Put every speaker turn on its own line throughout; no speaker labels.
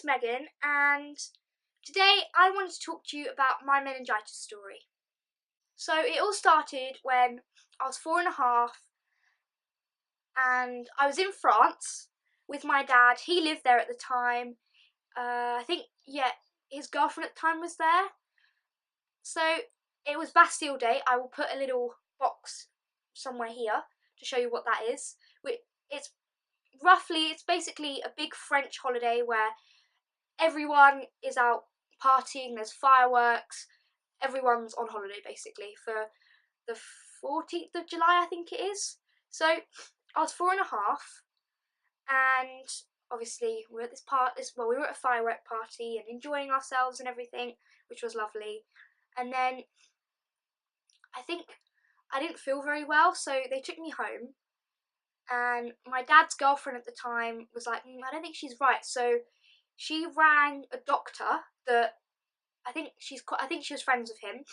Megan, and today I wanted to talk to you about my meningitis story. So it all started when I was 4.5 and I was in France with my dad. He lived there at the time. I think, his girlfriend at the time was there. So it was Bastille Day. I will put a little box somewhere here to show you what that is. It's basically a big French holiday where everyone is out partying, there's fireworks, everyone's on holiday basically for the 14th of July, I think it is. So I was 4.5 and obviously we were at a firework party and enjoying ourselves and everything, which was lovely. And then I think I didn't feel very well, so they took me home. And my dad's girlfriend at the time was like, I don't think she's right. So she rang a doctor that I think she was friends with him,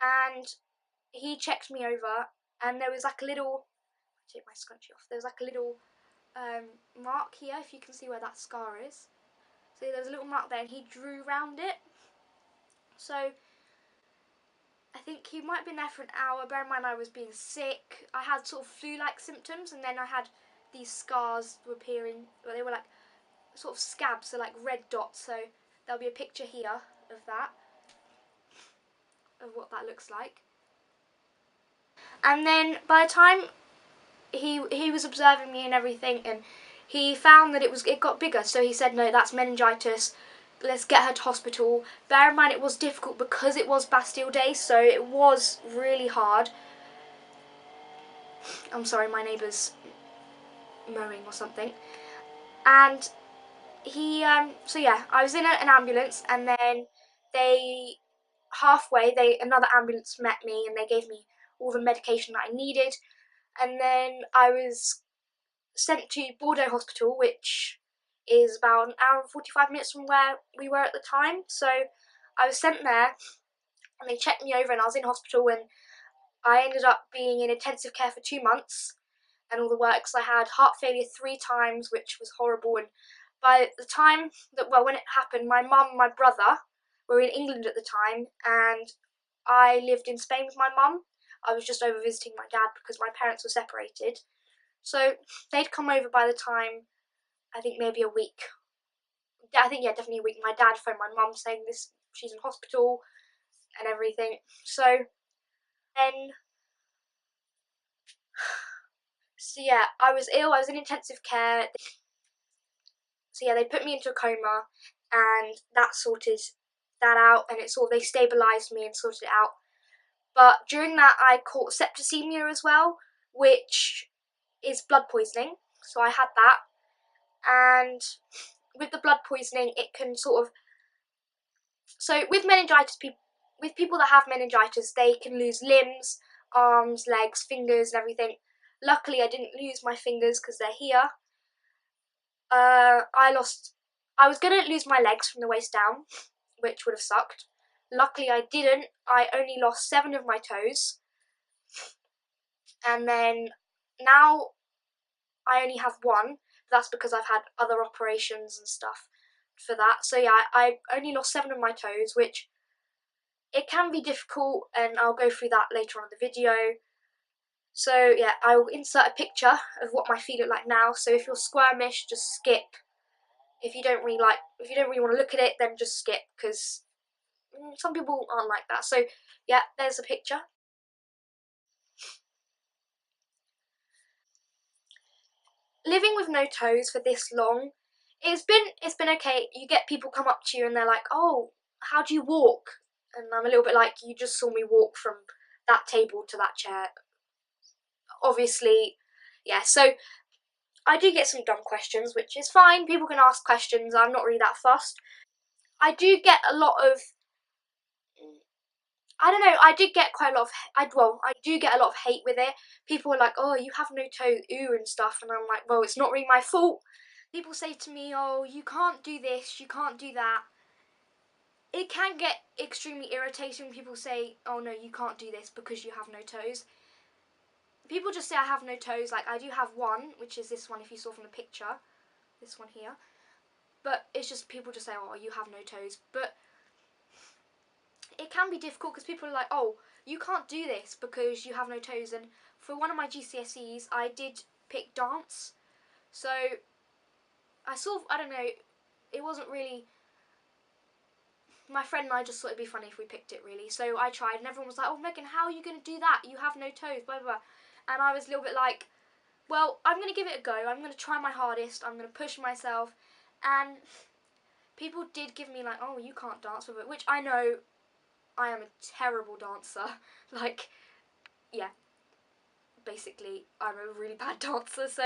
and he checked me over, and there was like a little. Take my scrunchie off. There was like a little mark here, if you can see where that scar is. So there was a little mark there, and he drew round it. So I think he might have been there for an hour. Bear in mind I was being sick. I had sort of flu-like symptoms, and then I had these scars were appearing. Well, they were like sort of scabs, so like red dots. So there'll be a picture here of that, of what that looks like. And then by the time he was observing me and everything, and he found that it got bigger. So he said, no, that's meningitis. Let's get her to hospital. Bear in mind it was difficult because it was Bastille Day, so it was really hard. I'm sorry, my neighbour's mowing or something. And I was in an ambulance, and then another ambulance met me, and they gave me all the medication that I needed. And then I was sent to Bordeaux Hospital, which is about an hour and 45 minutes from where we were at the time. So I was sent there, and they checked me over, and I was in hospital, and I ended up being in intensive care for 2 months and all the works. I had heart failure 3 times, which was horrible. And by the time when it happened, my mum and my brother were in England at the time, and I lived in Spain with my mum. I was just over visiting my dad because my parents were separated. So they'd come over by the time, I think maybe a week. Definitely a week. My dad phoned my mum saying she's in hospital and everything. So I was ill. I was in intensive care. So they put me into a coma, and that sorted that out, and they stabilised me and sorted it out. But during that, I caught septicemia as well, which is blood poisoning. So I had that, and with the blood poisoning, it can with meningitis, with people that have meningitis, they can lose limbs, arms, legs, fingers, and everything. Luckily, I didn't lose my fingers because they're here. I was going to lose my legs from the waist down, which would have sucked. Luckily, I didn't. I only lost 7 of my toes. And then now I only have 1. But that's because I've had other operations and stuff for that. So I only lost 7 of my toes, which it can be difficult, and I'll go through that later on in the video. So I will insert a picture of what my feet look like now. So if you're squirmish, just skip. If you don't really want to look at it, then just skip, because some people aren't like that. So there's a picture. Living with no toes for this long, it's been okay. You get people come up to you and they're like, oh, how do you walk? And I'm a little bit like, you just saw me walk from that table to that chair. Obviously, so I do get some dumb questions, which is fine. People can ask questions. I'm not really that fussed. I do get a lot of, I do get a lot of hate with it. People are like, oh, you have no toes, ooh, and stuff. And I'm like, well, it's not really my fault. People say to me, oh, you can't do this, you can't do that. It can get extremely irritating when people say, oh no, you can't do this because you have no toes. People just say I have no toes. Like, I do have one, which is this one, if you saw from the picture. This one here. but it's just people just say, oh, you have no toes. But it can be difficult because people are like, oh, you can't do this because you have no toes. And for one of my GCSEs, I did pick dance. So I sort of, I don't know, it wasn't really, my friend and I just thought it'd be funny if we picked it, really. So I tried, and everyone was like, oh, Megan, how are you going to do that? You have no toes, blah, blah, blah. And I was a little bit like, well, I'm going to give it a go. I'm going to try my hardest. I'm going to push myself. And people did give me like, oh, you can't dance with it, which I know I am a terrible dancer. Like, yeah, basically, I'm a really bad dancer. So,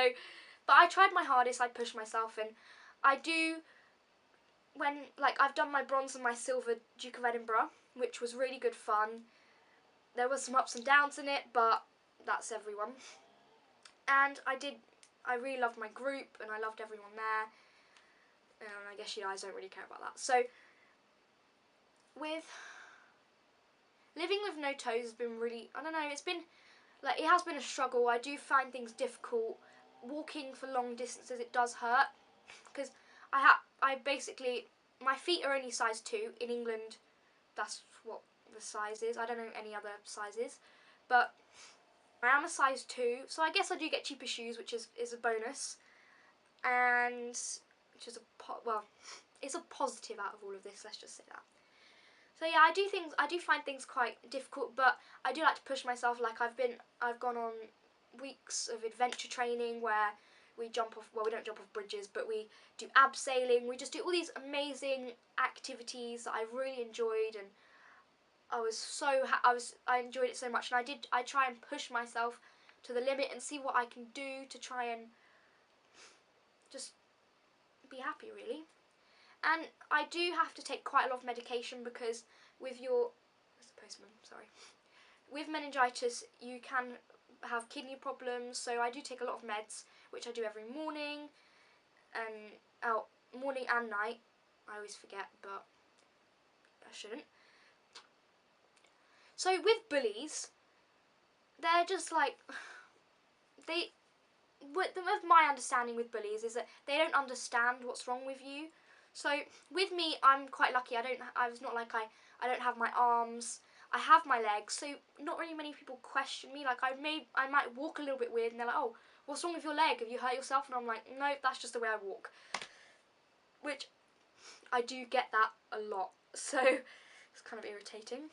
but I tried my hardest. I pushed myself, and I do, when, like, I've done my bronze and my silver Duke of Edinburgh, which was really good fun. There was some ups and downs in it, but that's everyone. And I really loved my group, and I loved everyone there. And I guess you guys don't really care about that. So, with living with no toes has been really, I don't know, it's been, like, it has been a struggle. I do find things difficult. Walking for long distances, it does hurt. Because I basically, my feet are only size 2. In England, that's what the size is. I don't know any other sizes. But I am a size 2, so I guess I do get cheaper shoes, which is a bonus. And, which is well, it's a positive out of all of this, let's just say that. So yeah, I do find things quite difficult, but I do like to push myself. Like I've gone on weeks of adventure training where we jump off, well, we don't jump off bridges, but we do abseiling. We just do all these amazing activities that I really enjoyed, and I enjoyed it so much, and I try and push myself to the limit and see what I can do to try and just be happy, really. And I do have to take quite a lot of medication because with your, where's the postman? Sorry. With meningitis, you can have kidney problems, so I do take a lot of meds, which I do every morning, and morning and night. I always forget, but I shouldn't. So with bullies, they're just like, with my understanding with bullies is that they don't understand what's wrong with you. So with me, I'm quite lucky. I was not like I don't have my arms. I have my legs, so not really many people question me. Like I might walk a little bit weird, and they're like, "Oh, what's wrong with your leg? Have you hurt yourself?" And I'm like, "No, that's just the way I walk." Which I do get that a lot, so it's kind of irritating.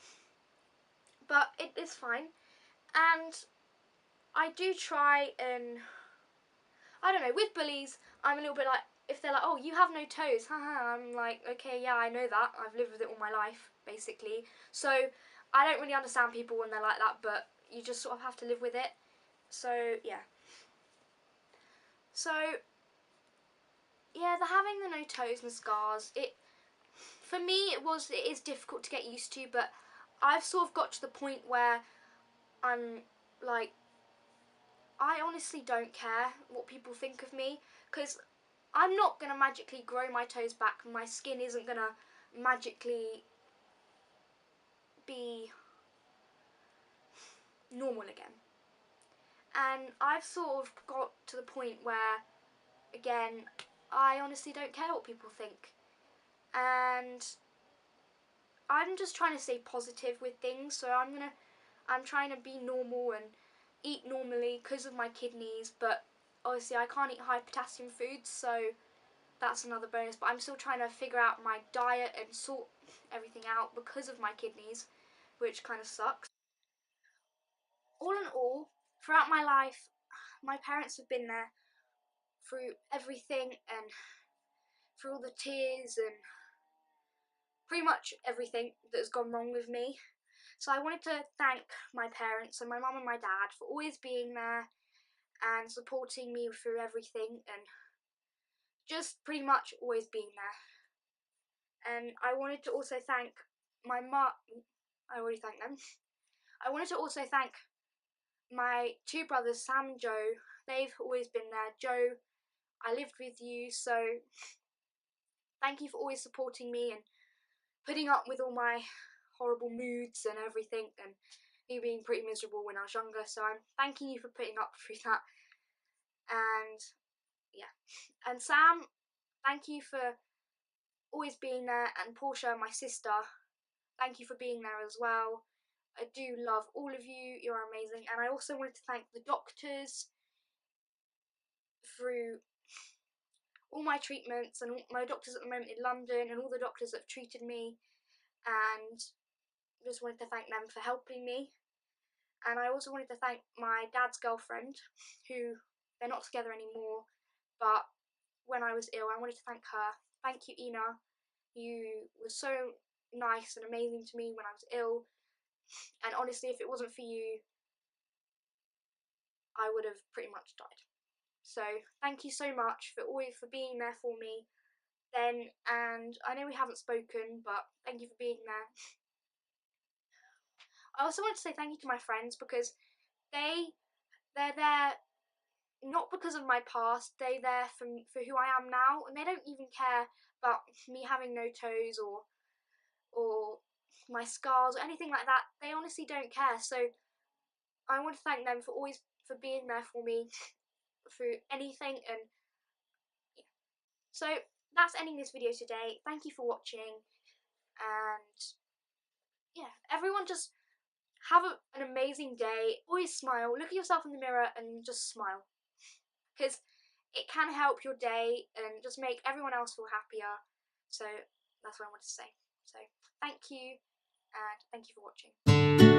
But it is fine, and I do try and, I don't know, with bullies, I'm a little bit like, if they're like, oh, you have no toes, haha, I'm like, okay, yeah, I know that. I've lived with it all my life, basically. So I don't really understand people when they're like that, but you just sort of have to live with it. So, yeah. So, yeah, the having the no toes and scars, for me, it is difficult to get used to, but I've sort of got to the point where I'm like, I honestly don't care what people think of me, because I'm not going to magically grow my toes back. My skin isn't going to magically be normal again. And I've sort of got to the point where, again, I honestly don't care what people think. And I'm just trying to stay positive with things, so I'm trying to be normal and eat normally because of my kidneys, but obviously I can't eat high potassium foods, so that's another bonus. But I'm still trying to figure out my diet and sort everything out because of my kidneys, which kind of sucks. All in all, throughout my life, my parents have been there through everything and through all the tears and pretty much everything that has gone wrong with me. So I wanted to thank my parents and my mum and my dad for always being there and supporting me through everything and just pretty much always being there. And I wanted to also thank my mum. I already thanked them. I wanted to also thank my 2 brothers, Sam and Joe. They've always been there. Joe, I lived with you, so thank you for always supporting me and putting up with all my horrible moods and everything, and me being pretty miserable when I was younger. So I'm thanking you for putting up through that. And yeah, and Sam, thank you for always being there, and Portia, my sister, thank you for being there as well. I do love all of you, you're amazing. And I also wanted to thank the doctors through all my treatments, and my doctors at the moment in London, and all the doctors that have treated me, and just wanted to thank them for helping me. And I also wanted to thank my dad's girlfriend, who they're not together anymore, but when I was ill, I wanted to thank her. Thank you, Ina. You were so nice and amazing to me when I was ill, and honestly, if it wasn't for you, I would have pretty much died. So thank you so much for always for being there for me then, and I know we haven't spoken, but thank you for being there. I also want to say thank you to my friends, because they're there not because of my past, they're there for who I am now, and they don't even care about me having no toes or my scars or anything like that. They honestly don't care. So I want to thank them for always for being there for me through anything. And yeah. So that's ending this video today. Thank you for watching, and yeah, everyone just have an amazing day. Always smile. Look at yourself in the mirror and just smile, because it can help your day and just make everyone else feel happier. So that's what I wanted to say. So thank you, and thank you for watching.